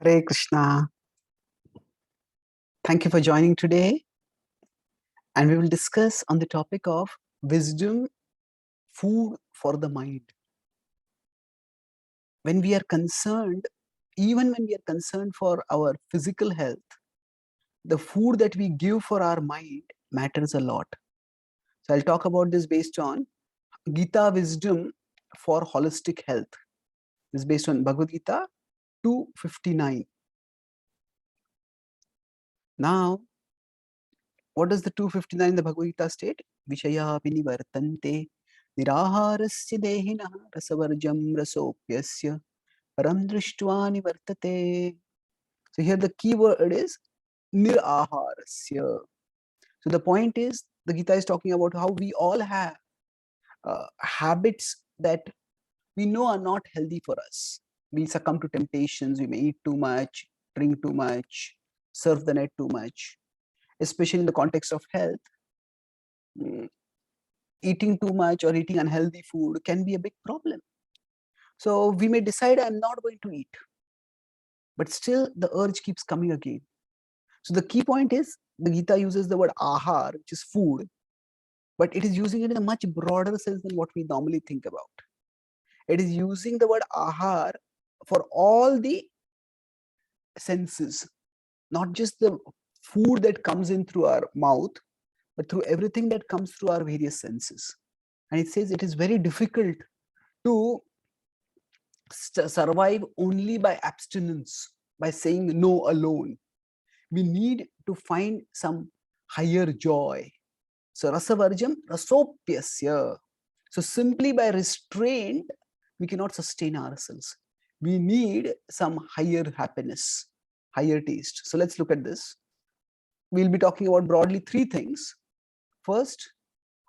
Hare Krishna. Thank you for joining today. And we will discuss on the topic of wisdom, food for the mind. When we are concerned, even when we are concerned for our physical health, the food that we give for our mind matters a lot. So I'll talk about this based on Gita wisdom for holistic health. This is based on Bhagavad Gita 259. Now, what does the 259 in the Bhagavad Gita state? Vishaya vinivartante niraharasya dehina rasavarjam rasopyasya param drishtva nivartate. So here the key word is niraharasya. So the point is, the Gita is talking about how we all have habits that we know are not healthy for us. We succumb to temptations, we may eat too much, drink too much, surf the net too much, especially in the context of health. Eating too much or eating unhealthy food can be a big problem. So we may decide I'm not going to eat, but still the urge keeps coming again. So the key point is the Gita uses the word ahar, which is food, but it is using it in a much broader sense than what we normally think about. It is using the word ahar for all the senses, not just the food that comes in through our mouth, but through everything that comes through our various senses. And it says it is very difficult to survive only by abstinence, by saying no alone. We need to find some higher joy. So rasavarjam rasopyasya. So simply by restraint, we cannot sustain ourselves. We need some higher happiness, higher taste. So let's look at this. We'll be talking about broadly three things. First,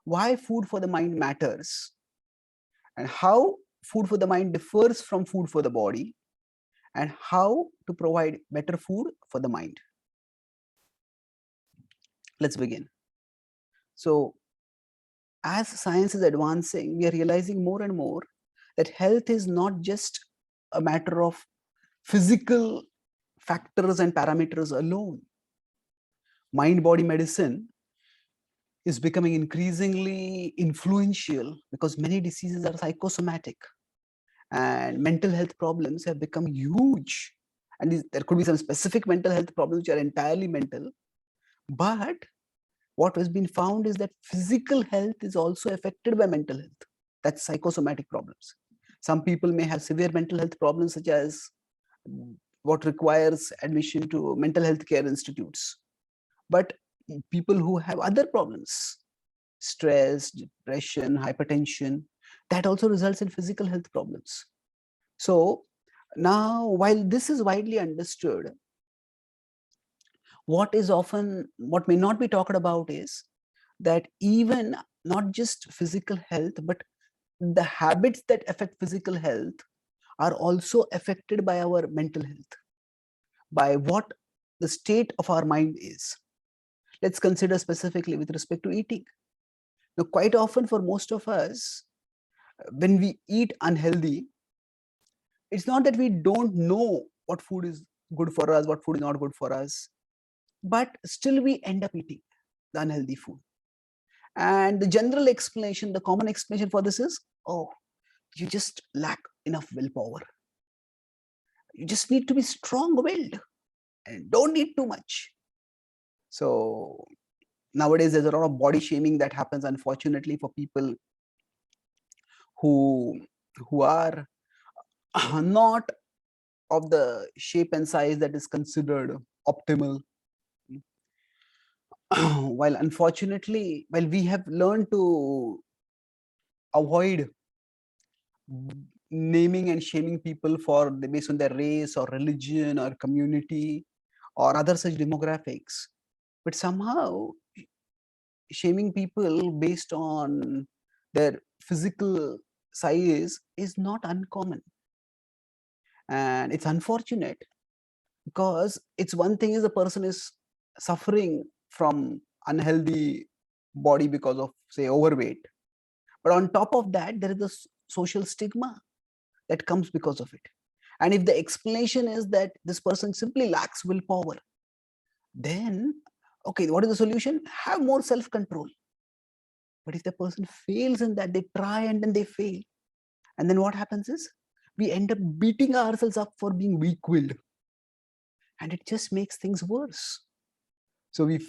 why food for the mind matters, and how food for the mind differs from food for the body, and how to provide better food for the mind. Let's begin. So, as science is advancing, we are realizing more and more that health is not just a matter of physical factors and parameters alone. Mind-body medicine is becoming increasingly influential because many diseases are psychosomatic, and mental health problems have become huge. And there could be some specific mental health problems which are entirely mental, but what has been found is that physical health is also affected by mental health. That's psychosomatic problems. Some people may have severe mental health problems, such as what requires admission to mental health care institutes. But people who have other problems, stress, depression, hypertension, that also results in physical health problems. So now, while this is widely understood, what may not be talked about is that even not just physical health, but the habits that affect physical health are also affected by our mental health, by what the state of our mind is. Let's consider specifically with respect to eating. Now, quite often for most of us, when we eat unhealthy, it's not that we don't know what food is good for us, what food is not good for us, but still we end up eating the unhealthy food. And the general explanation, the common explanation for this is, oh, you just lack enough willpower. You just need to be strong-willed and don't eat too much. So nowadays, there's a lot of body shaming that happens, unfortunately, for people who are not of the shape and size that is considered optimal. While unfortunately, we have learned to avoid naming and shaming people based on their race or religion or community or other such demographics, but somehow shaming people based on their physical size is not uncommon. And it's unfortunate, because it's one thing is a person is suffering from unhealthy body because of, say, overweight, but on top of that there is a social stigma that comes because of it. And if the explanation is that this person simply lacks willpower, then, okay, what is the solution? Have more self-control. But if the person fails in that, they try and then they fail. And then what happens is we end up beating ourselves up for being weak-willed. And it just makes things worse. So we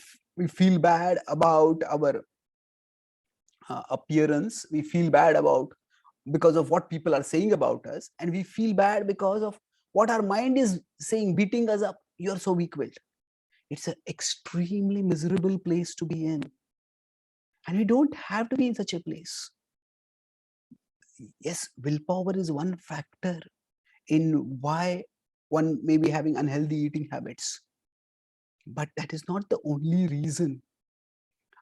feel bad about our appearance. We feel bad about because of what people are saying about us. And we feel bad because of what our mind is saying, beating us up. You're so weak-willed. It's an extremely miserable place to be in. And we don't have to be in such a place. Yes, willpower is one factor in why one may be having unhealthy eating habits. But that is not the only reason.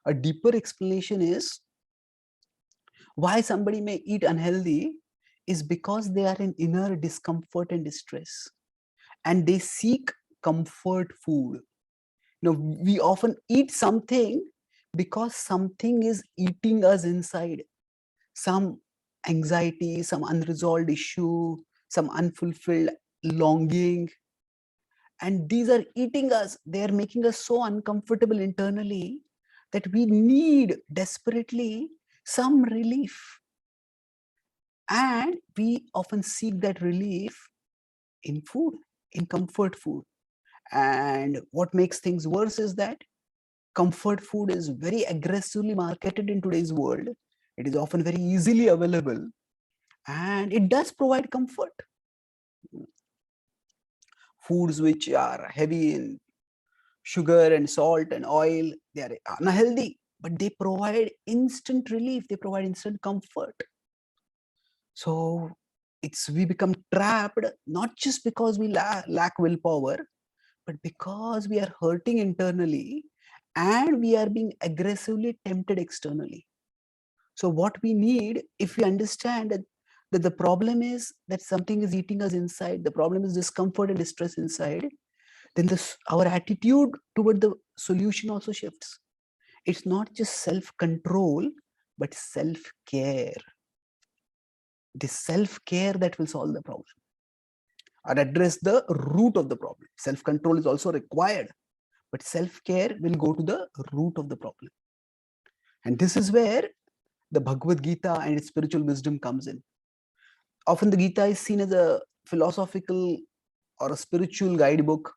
A deeper explanation is why somebody may eat unhealthy is because they are in inner discomfort and distress. And they seek comfort food. We often eat something because something is eating us inside. Some anxiety, some unresolved issue, some unfulfilled longing. And these are eating us. They are making us so uncomfortable internally that we need desperately some relief. And we often seek that relief in food, in comfort food. And what makes things worse is that comfort food is very aggressively marketed in today's world. It is often very easily available, and it does provide comfort. Foods which are heavy in sugar and salt and oil, they are unhealthy, but they provide instant relief, they provide instant comfort. So we become trapped not just because we lack willpower, but because we are hurting internally and we are being aggressively tempted externally. So what we need, if we understand that the problem is that something is eating us inside, the problem is discomfort and distress inside, then our attitude toward the solution also shifts. It's not just self-control, but self-care. It is self-care that will solve the problem or address the root of the problem. Self-control is also required, but self-care will go to the root of the problem. And this is where the Bhagavad Gita and its spiritual wisdom comes in. Often the Gita is seen as a philosophical or a spiritual guidebook,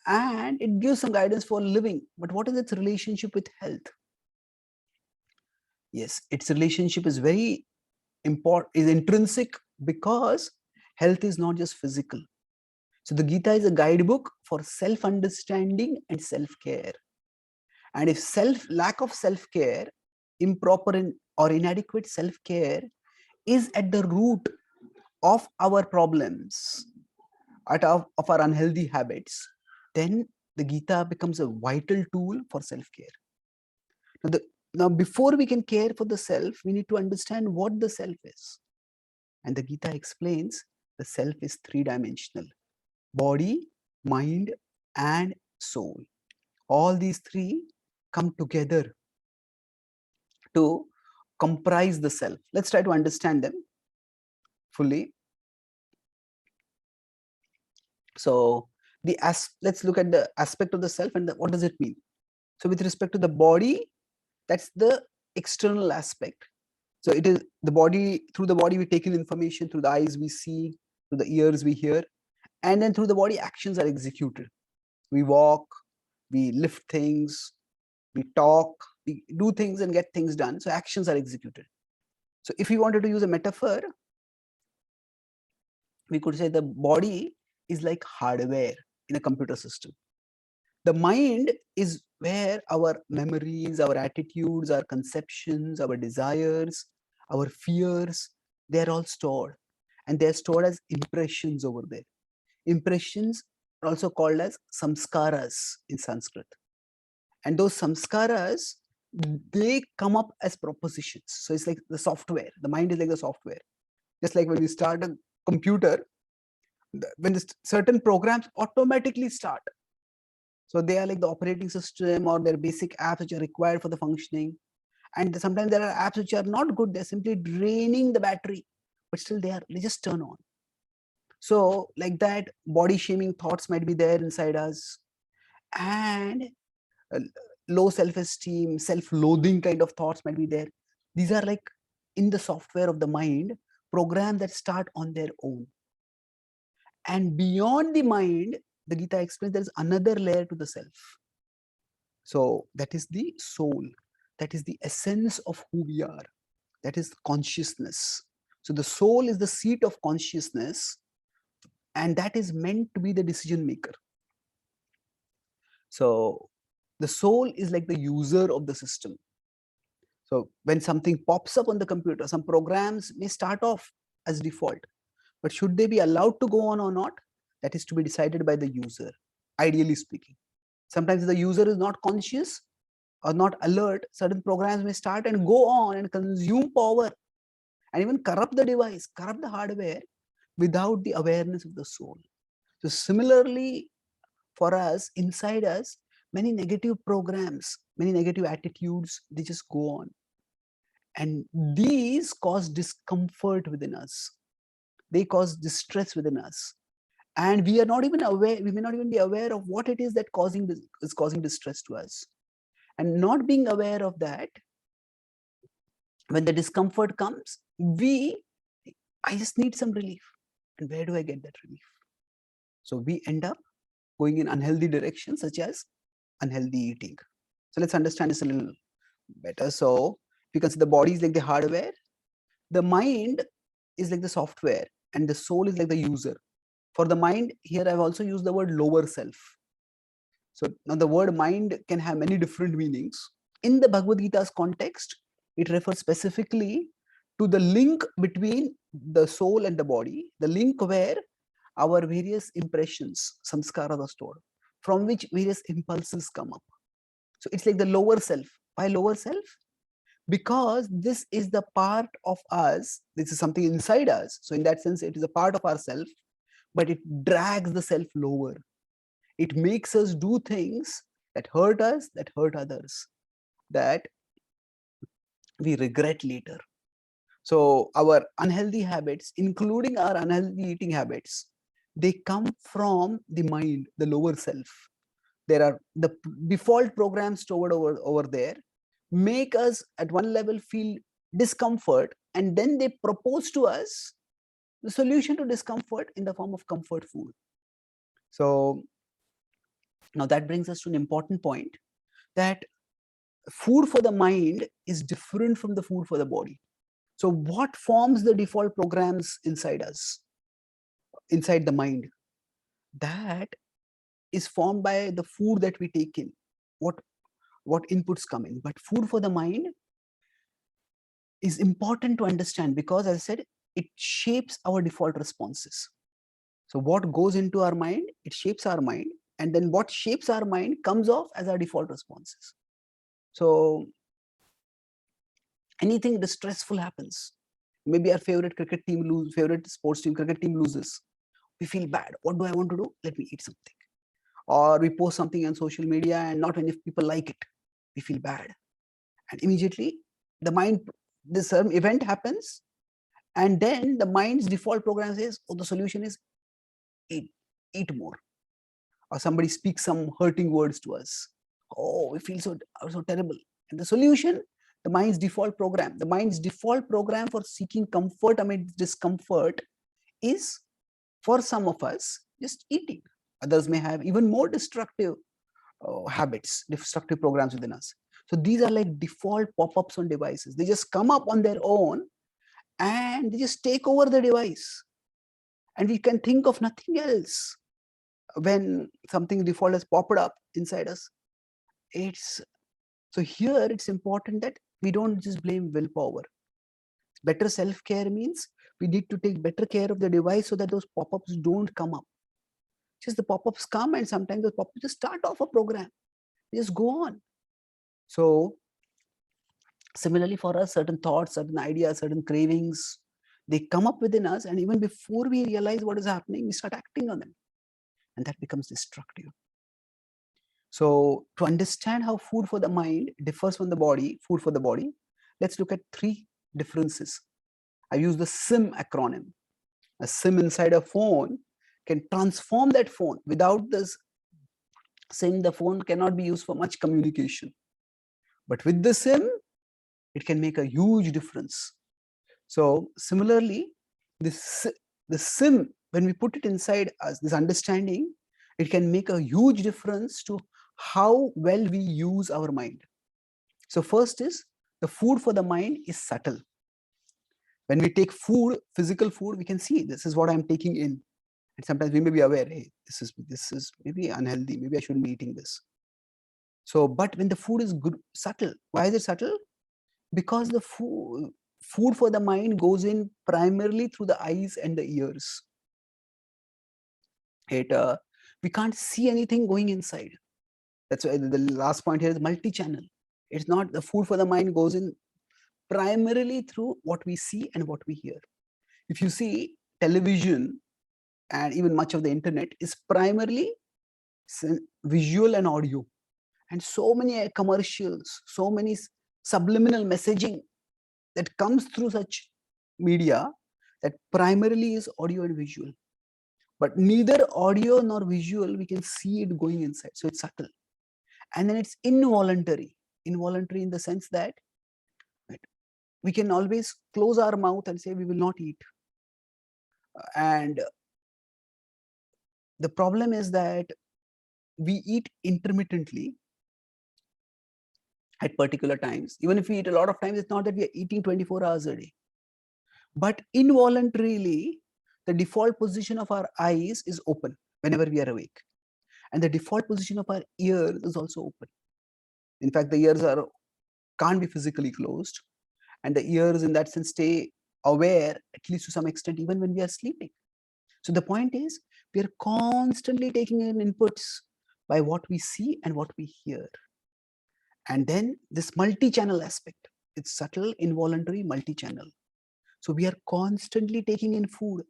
and it gives some guidance for living. But what is its relationship with health? Yes, its relationship is very important, is intrinsic, because health is not just physical. So the Gita is a guidebook for self-understanding and self-care. And if lack of self-care, improper or inadequate self-care is at the root of our problems, of our unhealthy habits, then the Gita becomes a vital tool for self-care. Now, before we can care for the self, we need to understand what the self is. And the Gita explains the self is three-dimensional: body, mind, and soul. All these three come together to comprise the self. Let's try to understand them fully. So let's look at the aspect of the self and what does it mean. So with respect to the body, that's the external aspect. So it is the body. Through the body we take in information, through the eyes we see, through the ears we hear, and then through the body actions are executed. We walk, we lift things, we talk, we do things and get things done. So actions are executed. So if we wanted to use a metaphor, we could say the body is like hardware in a computer system. The mind is where our memories, our attitudes, our conceptions, our desires, our fears, they're all stored. And they're stored as impressions over there. Impressions are also called as samskaras in Sanskrit. And those samskaras, they come up as propositions. So it's like the software. The mind is like the software. Just like when you start a computer, when certain programs automatically start. So they are like the operating system or their basic apps which are required for the functioning. And sometimes there are apps which are not good. They're simply draining the battery, but still they just turn on. So like that, body shaming thoughts might be there inside us, and uh, low self-esteem, self-loathing kind of thoughts might be there. These are like in the software of the mind, programs that start on their own. And beyond the mind, the Gita explains there is another layer to the self. So that is the soul. That is the essence of who we are. That is consciousness. So the soul is the seat of consciousness, and that is meant to be the decision maker. So the soul is like the user of the system. So when something pops up on the computer, some programs may start off as default, but should they be allowed to go on or not, that is to be decided by the user, ideally speaking. Sometimes the user is not conscious or not alert, certain programs may start and go on and consume power and even corrupt the device, corrupt the hardware without the awareness of the soul. So similarly, for us, inside us, many negative programs, many negative attitudes, they just go on. And these cause discomfort within us. They cause distress within us. And we are not even aware, we may not even be aware of what it is that is causing distress to us. And not being aware of that, when the discomfort comes, I just need some relief. And where do I get that relief? So we end up going in unhealthy directions, such as unhealthy eating. So let's understand this a little better. So you can see the body is like the hardware, the mind is like the software, and the soul is like the user. For the mind, here I've also used the word lower self. So now the word mind can have many different meanings. In the Bhagavad Gita's context, it refers specifically to the link between the soul and the body, the link where our various impressions, samskaras are stored, from which various impulses come up. So it's like the lower self. Why lower self? Because this is the part of us, this is something inside us. So in that sense, it is a part of ourself, but it drags the self lower. It makes us do things that hurt us, that hurt others, that we regret later. So our unhealthy habits, including our unhealthy eating habits, they come from the mind, the lower self. There are the default programs stored over there, make us at one level feel discomfort, and then they propose to us the solution to discomfort in the form of comfort food. So now that brings us to an important point, that food for the mind is different from the food for the body. So what forms the default programs inside us, inside the mind? That is formed by the food that we take in, what inputs come in. But food for the mind is important to understand, because as I said, it shapes our default responses. So what goes into our mind, it shapes our mind, and then what shapes our mind comes off as our default responses. So anything distressful happens, maybe our favorite favorite sports team, cricket team loses, we feel bad. What do I want to do? Let me eat something. Or we post something on social media and not enough people like it, we feel bad, and immediately the mind, this event happens, and then the mind's default program says, oh, the solution is eat more. Or somebody speaks some hurting words to us, oh, we feel so terrible. And the solution, the mind's default program for seeking comfort amid discomfort is, for some of us, just eating. Others may have even more destructive habits, destructive programs within us. So these are like default pop-ups on devices. They just come up on their own and they just take over the device, and we can think of nothing else when something default has popped up inside us. It's so here it's important that we don't just blame willpower. Better self-care means we need to take better care of the device so that those pop-ups don't come up. Just the pop-ups come, and sometimes the pop-ups just start off a program, they just go on. So similarly, for us, certain thoughts, certain ideas, certain cravings, they come up within us, and even before we realize what is happening, we start acting on them, and that becomes destructive. So to understand how food for the mind differs from the body, food for the body, let's look at three differences. I use the SIM acronym. A SIM inside a phone can transform that phone. Without this SIM, the phone cannot be used for much communication. But with the SIM, it can make a huge difference. So similarly, the SIM, when we put it inside us, this understanding, it can make a huge difference to how well we use our mind. So first is, the food for the mind is subtle. When we take food, physical food, we can see this is what I'm taking in. And sometimes we may be aware, hey, this is maybe unhealthy, maybe I shouldn't be eating this. So, but when the food is good, subtle, why is it subtle? Because the food for the mind goes in primarily through the eyes and the ears. We can't see anything going inside. That's why the last point here is multi-channel. It's not, the food for the mind goes in primarily through what we see and what we hear. If you see, television and even much of the internet is primarily visual and audio, and so many commercials, so many subliminal messaging that comes through such media, that primarily is audio and visual. But neither audio nor visual we can see it going inside, so it's subtle. And then it's involuntary in the sense that we can always close our mouth and say we will not eat. And the problem is that we eat intermittently at particular times. Even if we eat a lot of times, it's not that we are eating 24 hours a day. But involuntarily, the default position of our eyes is open whenever we are awake. And the default position of our ears is also open. In fact, the ears can't be physically closed. And the ears in that sense stay aware, at least to some extent, even when we are sleeping. So the point is, we are constantly taking in inputs by what we see and what we hear. And then this multi-channel aspect, it's subtle, involuntary, multi-channel. So we are constantly taking in food,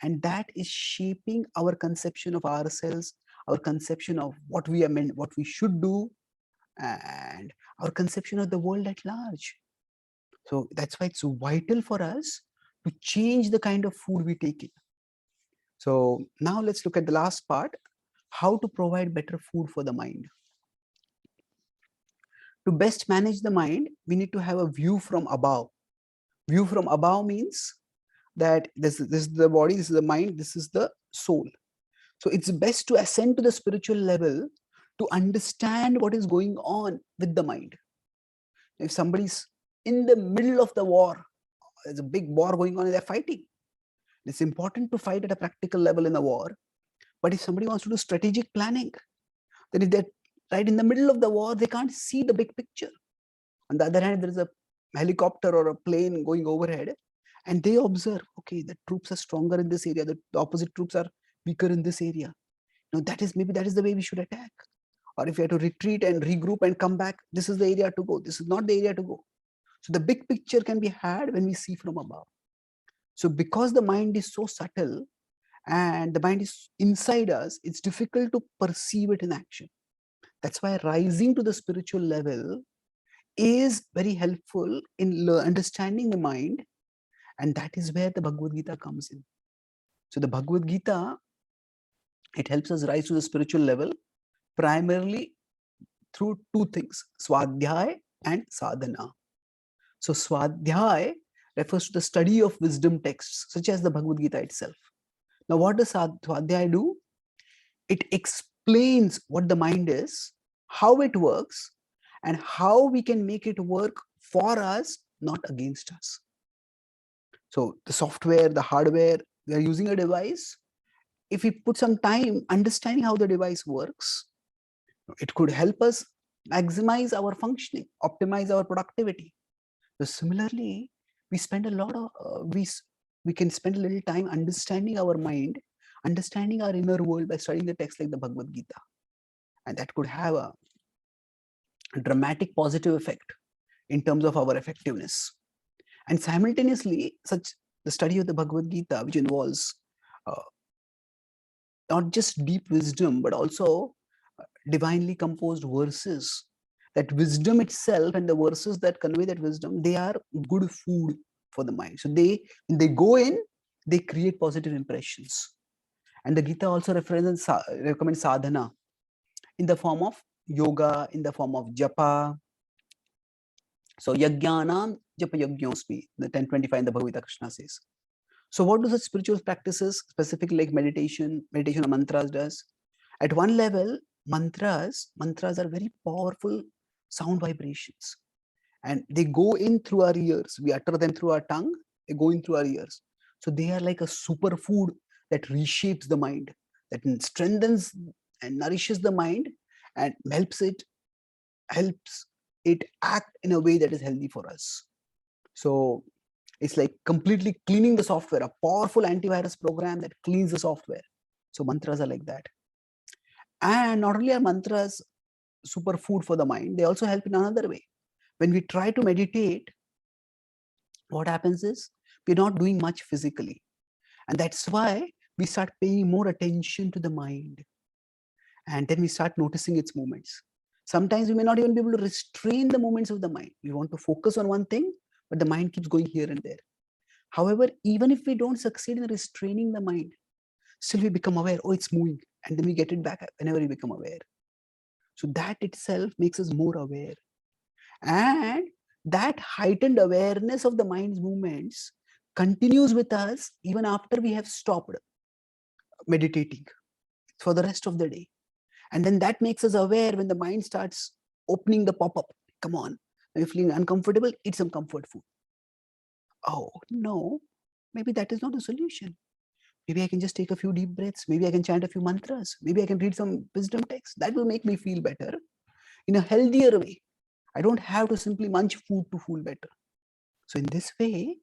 and that is shaping our conception of ourselves, our conception of what we are meant, what we should do, and our conception of the world at large. So that's why it's vital for us to change the kind of food we take in. So now let's look at the last part, how to provide better food for the mind. To best manage the mind, we need to have a view from above. View from above means that this is the body, this is the mind, this is the soul. So it's best to ascend to the spiritual level to understand what is going on with the mind. If somebody's in the middle of the war, there's a big war going on and they're fighting. It's important to fight at a practical level in a war. But if somebody wants to do strategic planning, then if they're right in the middle of the war, they can't see the big picture. On the other hand, there is a helicopter or a plane going overhead, and they observe, okay, the troops are stronger in this area, the opposite troops are weaker in this area. Now maybe that is the way we should attack. Or if we have to retreat and regroup and come back, this is the area to go, this is not the area to go. So the big picture can be had when we see from above. So because the mind is so subtle and the mind is inside us, it's difficult to perceive it in action. That's why rising to the spiritual level is very helpful in understanding the mind, and that is where the Bhagavad Gita comes in. So the Bhagavad Gita, it helps us rise to the spiritual level primarily through two things, Swadhyay and Sadhana. So Swadhyay refers to the study of wisdom texts such as the Bhagavad Gita itself. Now what does Swadhyay do? It explains what the mind is, how it works, and how we can make it work for us, not against us. So the software, the hardware, we are using a device. If we put some time understanding how the device works, it could help us maximize our functioning, optimize our productivity. So similarly, we spend a lot of, we can spend a little time understanding our mind, understanding our inner world by studying the text like the Bhagavad Gita. And that could have a dramatic positive effect in terms of our effectiveness. And simultaneously, the study of the Bhagavad Gita, which involves not just deep wisdom, but also divinely composed verses. That wisdom itself and the verses that convey that wisdom, they are good food for the mind. So when they go in, they create positive impressions. And the Gita also recommends sadhana in the form of yoga, in the form of japa. So yajnanam japa yajñosmi, the 1025 in the Bhagavad Gita, Krishna says. So what do such spiritual practices, specifically like meditation or mantras does? At one level, mantras are very powerful sound vibrations, and they go in through our ears. We utter them through our tongue, they go in through our ears. So they are like a superfood that reshapes the mind, that strengthens and nourishes the mind, and helps it act in a way that is healthy for us. So it's like completely cleaning the software, a powerful antivirus program that cleans the software. So mantras are like that. And not only are mantras superfood for the mind, they also help in another way. When we try to meditate, what happens is we're not doing much physically. And that's why we start paying more attention to the mind. And then we start noticing its movements. Sometimes we may not even be able to restrain the movements of the mind. We want to focus on one thing, but the mind keeps going here and there. However, even if we don't succeed in restraining the mind, still we become aware, oh, it's moving. And then we get it back whenever we become aware. So that itself makes us more aware. And that heightened awareness of the mind's movements continues with us even after we have stopped meditating for the rest of the day. And then that makes us aware when the mind starts opening the pop-up. Come on, when you're feeling uncomfortable, eat some comfort food. Oh, no, maybe that is not the solution. Maybe I can just take a few deep breaths. Maybe I can chant a few mantras. Maybe I can read some wisdom texts. That will make me feel better in a healthier way. I don't have to simply munch food to feel better. So in this way,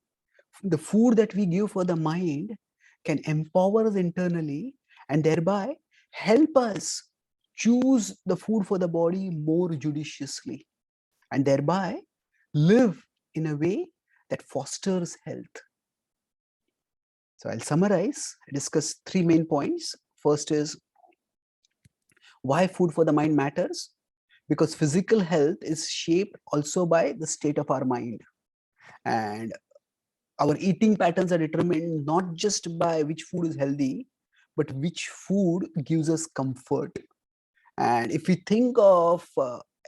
the food that we give for the mind can empower us internally and thereby help us choose the food for the body more judiciously and thereby live in a way that fosters health. So I'll summarize, discuss three main points. First is why food for the mind matters. Because physical health is shaped also by the state of our mind. And our eating patterns are determined not just by which food is healthy, but which food gives us comfort. And if we think of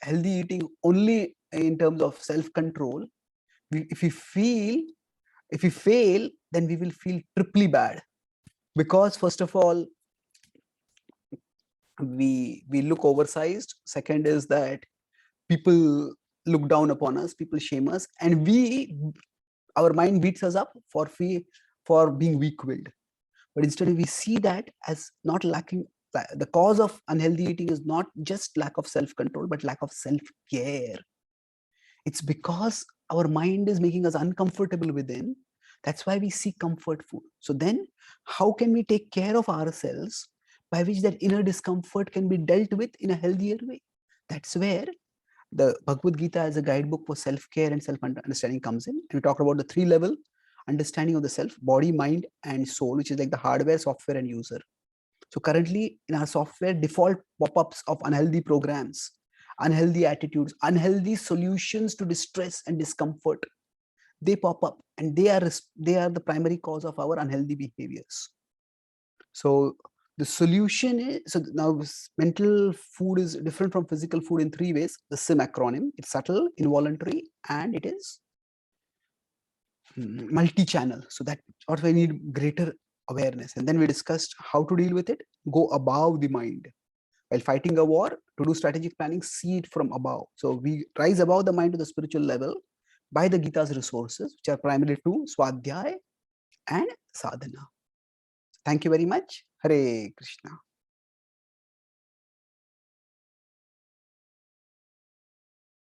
healthy eating only in terms of self-control, if we fail, then we will feel triply bad. Because first of all, we look oversized. Second is that people look down upon us, people shame us, and our mind beats us up for being weak-willed. But instead we see that as not lacking. The cause of unhealthy eating is not just lack of self-control, but lack of self-care. It's because our mind is making us uncomfortable within. That's why we seek comfort food. So then how can we take care of ourselves by which that inner discomfort can be dealt with in a healthier way? That's where the Bhagavad Gita as a guidebook for self-care and self-understanding comes in. And we talk about the three-level understanding of the self, body, mind, and soul, which is like the hardware, software, and user. So currently in our software, default pop-ups of unhealthy programs, unhealthy attitudes, unhealthy solutions to distress and discomfort, they pop up, and they are the primary cause of our unhealthy behaviors. So the solution is, so now mental food is different from physical food in three ways. The SIM acronym, it's subtle, involuntary, and it is multi-channel. So that what we need greater awareness. And then we discussed how to deal with it. Go above the mind. While fighting a war, to do strategic planning, see it from above. So we rise above the mind to the spiritual level by the Gita's resources, which are primarily two, Swadhyay and Sadhana. Thank you very much. Hare Krishna.